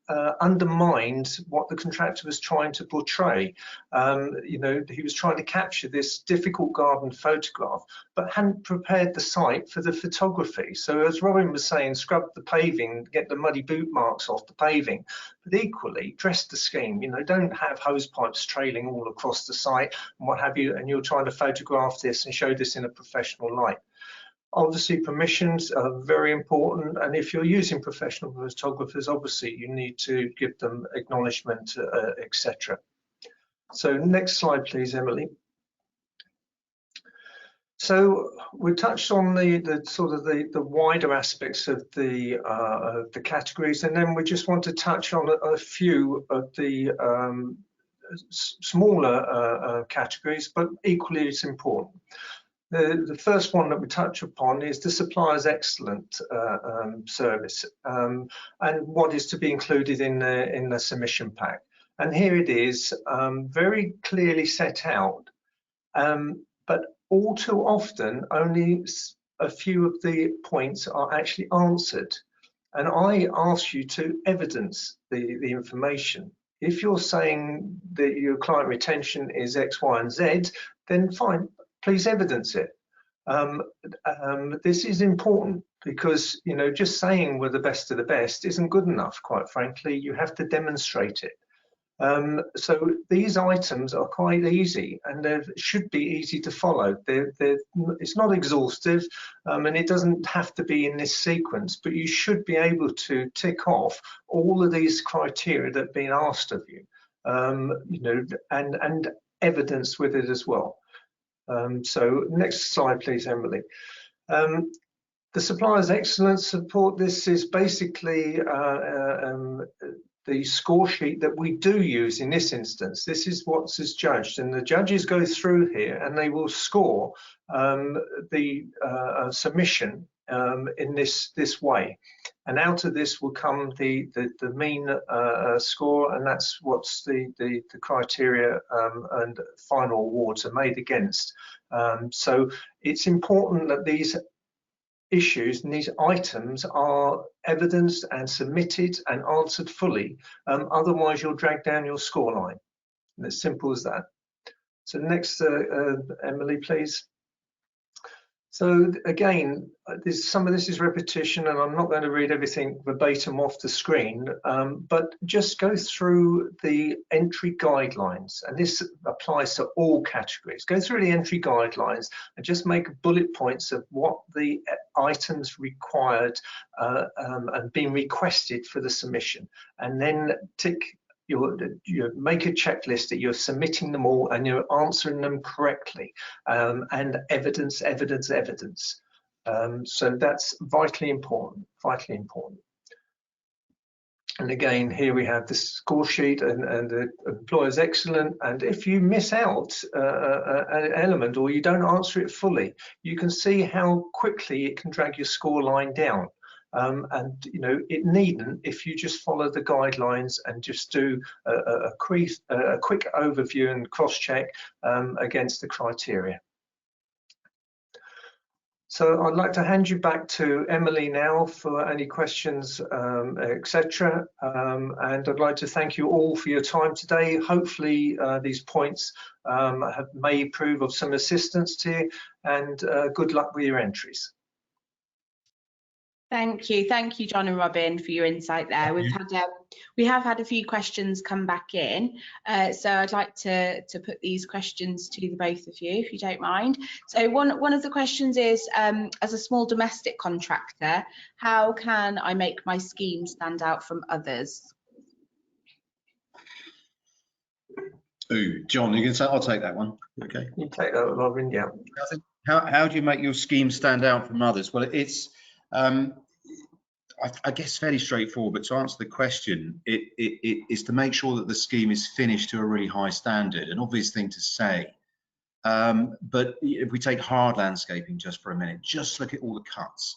undermined what the contractor was trying to portray. You know, he was trying to capture this difficult garden photograph, but hadn't prepared the site for the photography. So as Robin was saying, scrub the paving, get the muddy boot marks off the paving, but equally dress the scheme. You know, don't have hose pipes trailing all across the site and what have you, and you're trying to photograph this and show this in a professional light. Obviously, permissions are very important, and if you're using professional photographers, obviously you need to give them acknowledgement, etc. So next slide, please, Emily. So we touched on the sort of the wider aspects of the categories, and then we just want to touch on a few of the smaller categories, but equally as important. The first one that we touch upon is the supplier's excellent service and what is to be included in the submission pack. And here it is, very clearly set out, but all too often only a few of the points are actually answered. And I ask you to evidence the information. If you're saying that your client retention is X, Y, and Z, then fine, please evidence it. This is important because, you know, just saying we're the best of the best isn't good enough, quite frankly. You have to demonstrate it. So these items are quite easy, and they should be easy to follow. It's not exhaustive, and it doesn't have to be in this sequence, but you should be able to tick off all of these criteria that have been asked of you, you know, and evidence with it as well. So next slide, please, Emily. The supplier's excellence support. This is basically the score sheet that we do use in this instance. This is what's judged, and the judges go through here and they will score the submission in this way, and out of this will come the mean score, and that's what's the criteria and final awards are made against. So it's important that these issues and these items are evidenced and submitted and answered fully, otherwise you'll drag down your scoreline. And as simple as that. So next, Emily, please. So again, some of this is repetition, and I'm not going to read everything verbatim off the screen, but just go through the entry guidelines, and this applies to all categories. Go through the entry guidelines and just make bullet points of what the items required and being requested for the submission, and then tick. You make a checklist that you're submitting them all and you're answering them correctly, and evidence. So that's vitally important, And again, here we have the score sheet, and the employer's excellent. And if you miss out an element or you don't answer it fully, you can see how quickly it can drag your score line down. And you know, it needn't if you just follow the guidelines and just do a quick overview and cross-check against the criteria. So I'd like to hand you back to Emily now for any questions, etc. And I'd like to thank you all for your time today. Hopefully these points may prove of some assistance to you, and good luck with your entries. Thank you, John and Robin, for your insight there. We have had a few questions come back in, so I'd like to put these questions to the both of you, if you don't mind. So one of the questions is, as a small domestic contractor, how can I make my scheme stand out from others? Ooh, John, you can say, I'll take that one. Okay. You take that, Robin. Yeah. How do you make your scheme stand out from others? Well, it's I guess fairly straightforward, but to answer the question, it is to make sure that the scheme is finished to a really high standard. An obvious thing to say, but if we take hard landscaping just for a minute, just look at all the cuts.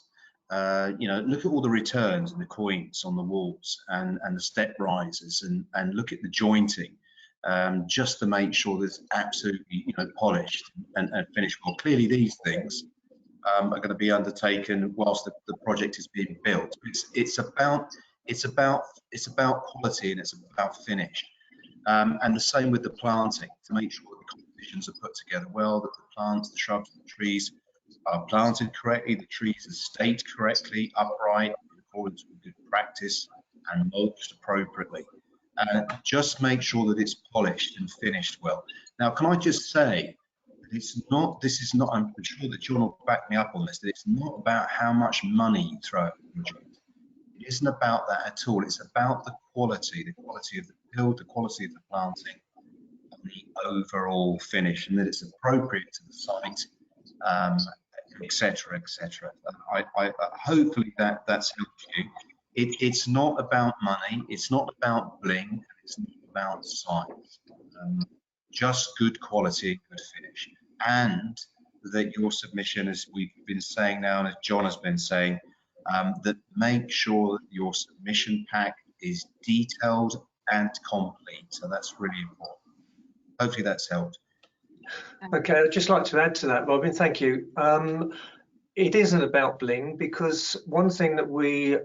You know, look at all the returns and the coins on the walls and the step risers, and look at the jointing, just to make sure that it's absolutely, you know, polished and finished well. Clearly, these things are going to be undertaken whilst the project is being built. It's about quality, and it's about finish. And the same with the planting, to make sure that the compositions are put together well, that the plants, the shrubs, and the trees are planted correctly, the trees are staked correctly, upright, in accordance with good practice, and mulched appropriately. Just make sure that it's polished and finished well. Now, can I just say, this is not, I'm sure that John will back me up on this, that it's not about how much money you throw at the project. It isn't about that at all. It's about the quality of the build, the quality of the planting, and the overall finish, and that it's appropriate to the site, etc., etc. I hopefully that's helped you. It's not about money, it's not about bling, it's not about size. Just good quality, good finish, and that your submission, as we've been saying now, and as John has been saying, that make sure that your submission pack is detailed and complete. So that's really important. Hopefully that's helped. Okay, I'd just like to add to that, Robin. Thank you. It isn't about bling, because one thing that we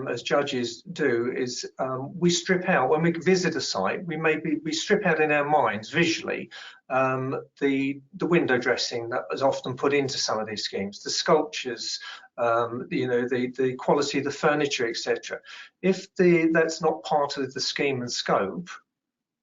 as judges do is we strip out, when we visit a site, we strip out in our minds visually the window dressing that is often put into some of these schemes, the sculptures, you know, the quality of the furniture, etc. If that's not part of the scheme and scope,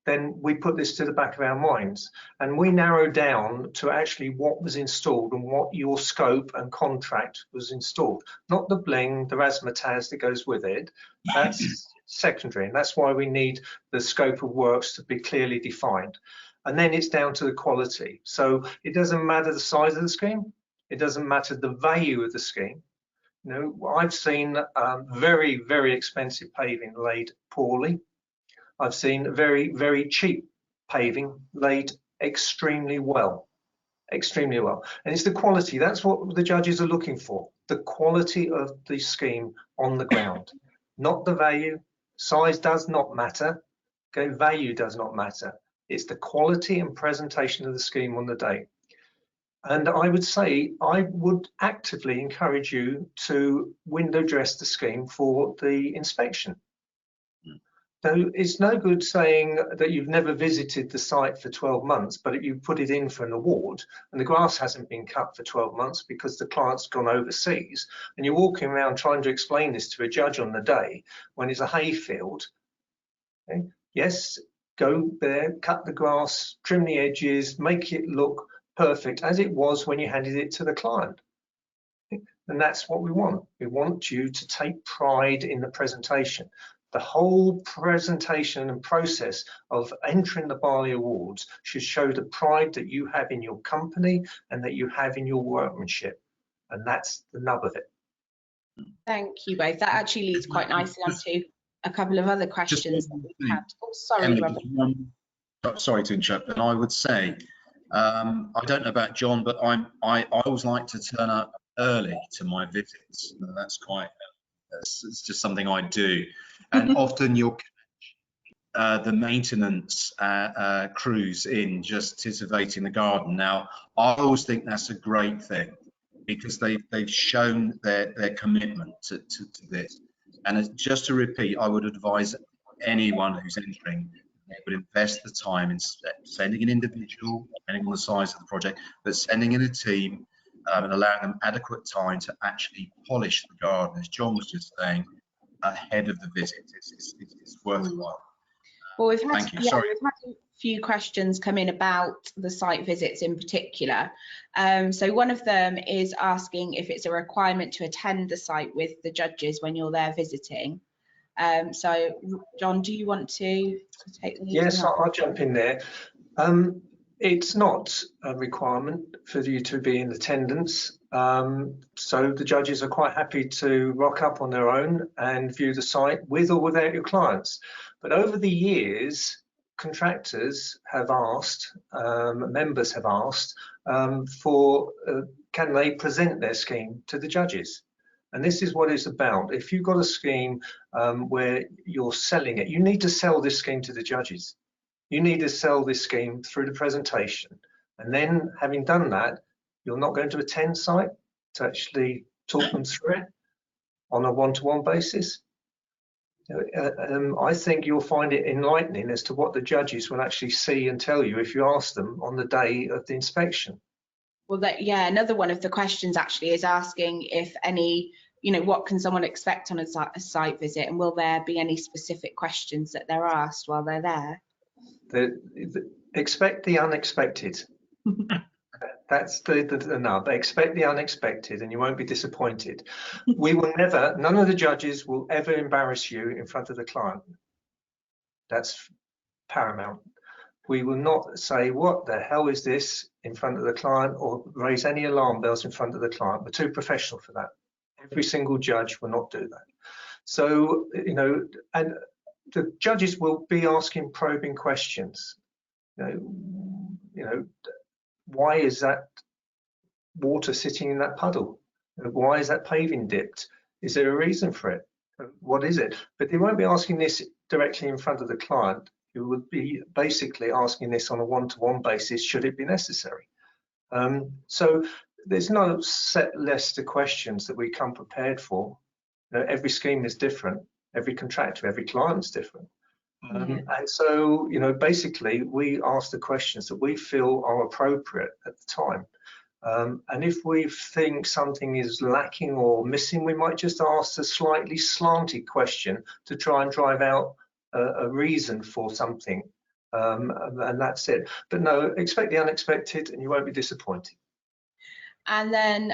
then we put this to the back of our minds, and we narrow down to actually what was installed and what your scope and contract was installed, not the bling, the razzmatazz that goes with it. That's secondary, and that's why we need the scope of works to be clearly defined. And then it's down to the quality. So it doesn't matter the size of the scheme, it doesn't matter the value of the scheme. You know, I've seen very, very expensive paving laid poorly. I've seen very, very cheap paving laid extremely well, extremely well. And it's the quality, that's what the judges are looking for, the quality of the scheme on the ground, not the value. Size does not matter, okay, value does not matter. It's the quality and presentation of the scheme on the day. And I would say, I would actively encourage you to window dress the scheme for the inspection. So it's no good saying that you've never visited the site for 12 months, but you put it in for an award and the grass hasn't been cut for 12 months because the client's gone overseas, and you're walking around trying to explain this to a judge on the day when it's a hayfield. Okay? Yes, go there, cut the grass, trim the edges, make it look perfect as it was when you handed it to the client. And that's what we want. We want you to take pride in the presentation. The whole presentation and process of entering the Barley Awards should show the pride that you have in your company and that you have in your workmanship. And that's the nub of it. Thank you both. That actually leads quite nicely onto a couple of other questions that we've had. Oh, sorry, Robert. Sorry to interrupt, and I would say, I don't know about John, but I always like to turn up early to my visits. That's quite, it's just something I do. And often you'll catch the maintenance crews in just titivating the garden. Now, I always think that's a great thing because they've shown their commitment to this. And just to repeat, I would advise anyone who's entering, they would invest the time in sending an individual, depending on the size of the project, but sending in a team and allowing them adequate time to actually polish the garden, as John was just saying, ahead of the visit. It's worthwhile. Well, we've had, Thank you. yeah, Sorry. we've had a few questions come in about the site visits in particular. So one of them is asking if it's a requirement to attend the site with the judges when you're there visiting. So, John, do you want to take the lead? Yes, I'll jump in there. It's not a requirement for you to be in attendance. So the judges are quite happy to rock up on their own and view the site with or without your clients. But over the years, contractors have asked, members have asked for can they present their scheme to the judges? And this is what it's about. If you've got a scheme where you're selling it, you need to sell this scheme to the judges. You need to sell this scheme through the presentation. And then having done that, you're not going to attend site to actually talk them through it on a one-to-one basis. I think you'll find it enlightening as to what the judges will actually see and tell you if you ask them on the day of the inspection. Well, yeah, another one of the questions actually is asking if any, what can someone expect on a site visit, and will there be any specific questions that they're asked while they're there? Expect the unexpected. That's the nub. Expect the unexpected and you won't be disappointed. We will never, none of the judges will ever embarrass you in front of the client. That's paramount. We will not say, what the hell is this in front of the client, or raise any alarm bells in front of the client. We're too professional for that. Every single judge will not do that. So, and the judges will be asking probing questions. Why is that water sitting in that puddle? Why is that paving dipped? Is there a reason for it? What is it? But they won't be asking this directly in front of the client. You would be basically asking this on a one-to-one basis, should it be necessary. So there's no set list of questions that we come prepared for. Every scheme is different, every contractor, every client is different. And so, basically we ask the questions that we feel are appropriate at the time. And if we think something is lacking or missing, we might just ask a slightly slanted question to try and drive out a reason for something. and that's it. But no, expect the unexpected and you won't be disappointed. And then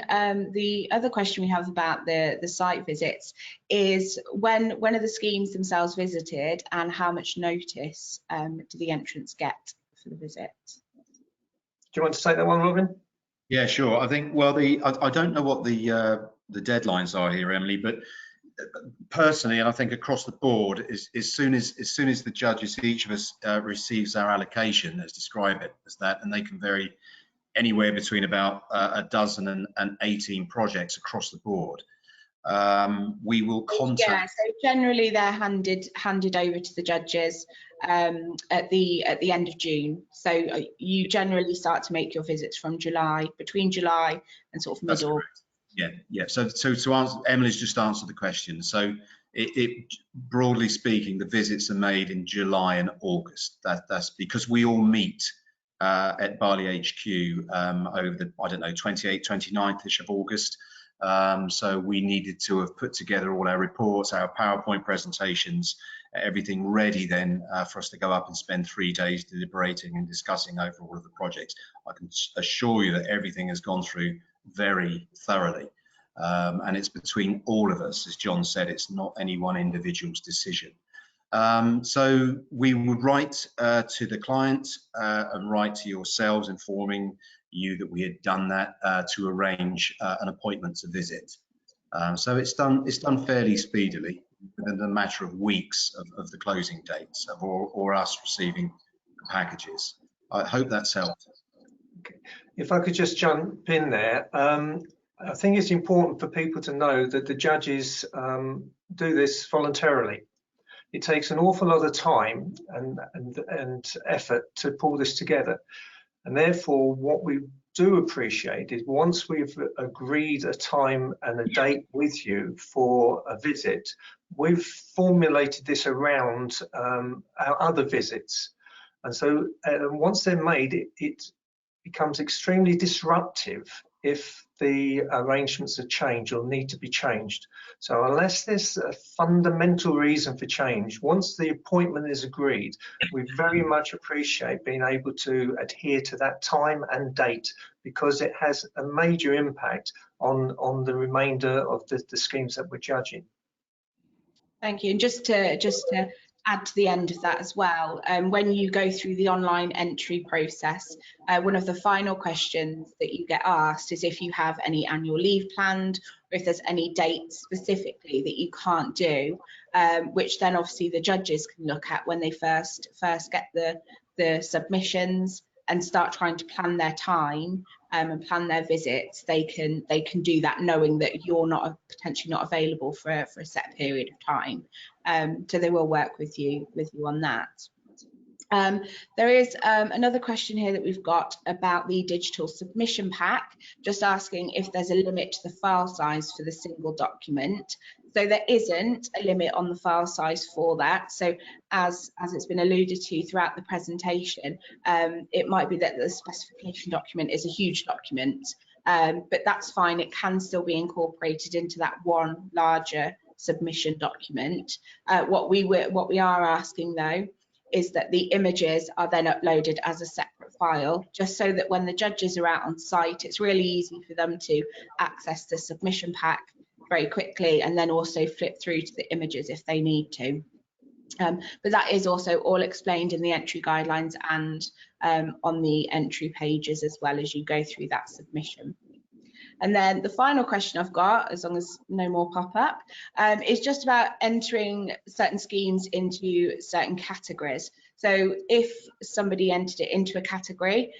the other question we have about the site visits is when are the schemes themselves visited, and how much notice do the entrants get for the visit? Do you want to take that one, Robin? Yeah, sure. I think, well, I don't know what the deadlines are here, Emily, but personally, and I think across the board, as soon as the judges, each of us receives our allocation, let's describe it as that, and they can vary anywhere between about a dozen and 18 projects across the board. We will contact. Yeah, so generally they're handed over to the judges at the end of June. So you generally start to make your visits from between July and sort of mid-August. Yeah. So to answer, Emily's just answered the question. So it broadly speaking, the visits are made in July and August. That's because we all meet at Barley HQ over the, I don't know, 28th, 29th-ish of August. So we needed to have put together all our reports, our PowerPoint presentations, everything ready then for us to go up and spend 3 days deliberating and discussing over all of the projects. I can assure you that everything has gone through very thoroughly. And it's between all of us, as John said, it's not any one individual's decision. So we would write to the client and write to yourselves informing you that we had done that to arrange an appointment to visit. So it's done fairly speedily, within a matter of weeks of the closing dates or us receiving the packages. I hope that's helped. Okay. If I could just jump in there, I think it's important for people to know that the judges do this voluntarily. It takes an awful lot of time and effort to pull this together. And therefore, what we do appreciate is once we've agreed a time and a date with you for a visit, we've formulated this around our other visits. And so once they're made, it becomes extremely disruptive if the arrangements are changed or need to be changed. So unless there's a fundamental reason for change, once the appointment is agreed, we very much appreciate being able to adhere to that time and date, because it has a major impact on the remainder of the schemes that we're judging. Thank you. And just to add to the end of that as well, when you go through the online entry process, one of the final questions that you get asked is if you have any annual leave planned, or if there's any dates specifically that you can't do, which then obviously the judges can look at when they first get the submissions and start trying to plan their time and plan their visits. They can do that knowing that you're potentially not available for a set period of time. So they will work with you on that. There is another question here that we've got about the digital submission pack, just asking if there's a limit to the file size for the single document. So there isn't a limit on the file size for that. So as it's been alluded to throughout the presentation, it might be that the specification document is a huge document, but that's fine. It can still be incorporated into that one larger submission document. What we are asking though is that the images are then uploaded as a separate file, just so that when the judges are out on site, it's really easy for them to access the submission pack very quickly and then also flip through to the images if they need to. But that is also all explained in the entry guidelines and on the entry pages as well as you go through that submission. And then the final question I've got, as long as no more pop up, is just about entering certain schemes into certain categories. So if somebody entered it into a category,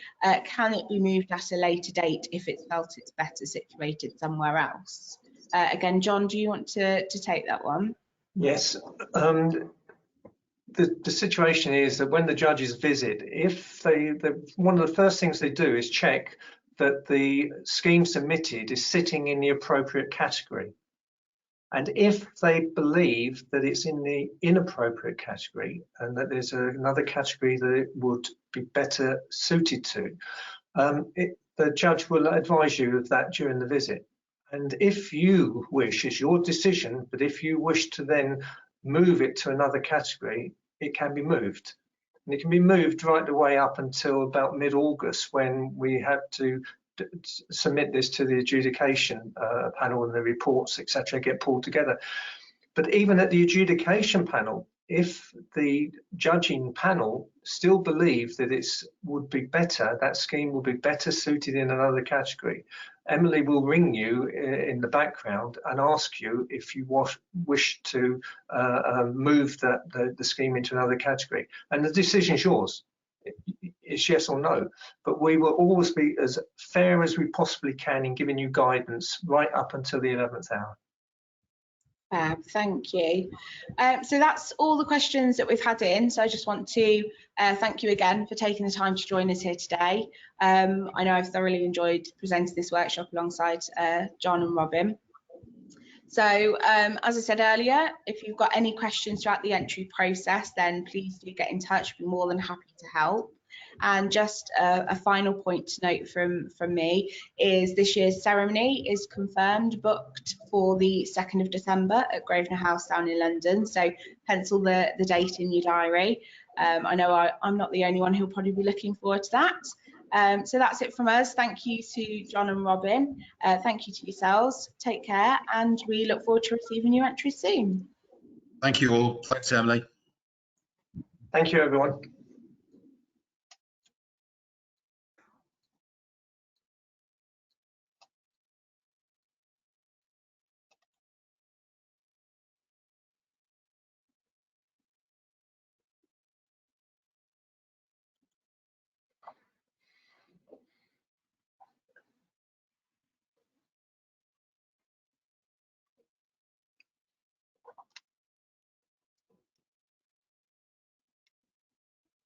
can it be moved at a later date if it's felt it's better situated somewhere else? Again, John, do you want to take that one? Yes. The situation is that when the judges visit, if one of the first things they do is check that the scheme submitted is sitting in the appropriate category. And if they believe that it's in the inappropriate category and that there's another category that it would be better suited to, the judge will advise you of that during the visit. And if you wish, it's your decision, but if you wish to then move it to another category, it can be moved. and it can be moved right the way up until about mid-August, when we have to submit this to the adjudication panel, and the reports, etc., get pulled together. But even at the adjudication panel, if the judging panel still believe that that scheme would be better suited in another category, Emily will ring you in the background and ask you if you wish to move the scheme into another category, and the decision is yours. It's yes or no, but we will always be as fair as we possibly can in giving you guidance right up until the 11th hour. Thank you. So that's all the questions that we've had in. So I just want to thank you again for taking the time to join us here today. I know I've thoroughly enjoyed presenting this workshop alongside John and Robin. So as I said earlier, if you've got any questions throughout the entry process, then please do get in touch. We'll be more than happy to help. And just a final point to note from me is this year's ceremony is confirmed, booked for the 2nd of December at Grosvenor House down in London. So pencil the date in your diary. I know I'm not the only one who'll probably be looking forward to that. So that's it from us. Thank you to John and Robin. Thank you to yourselves. Take care, and we look forward to receiving your entries soon. Thank you all. Thanks, Emily. Thank you, everyone.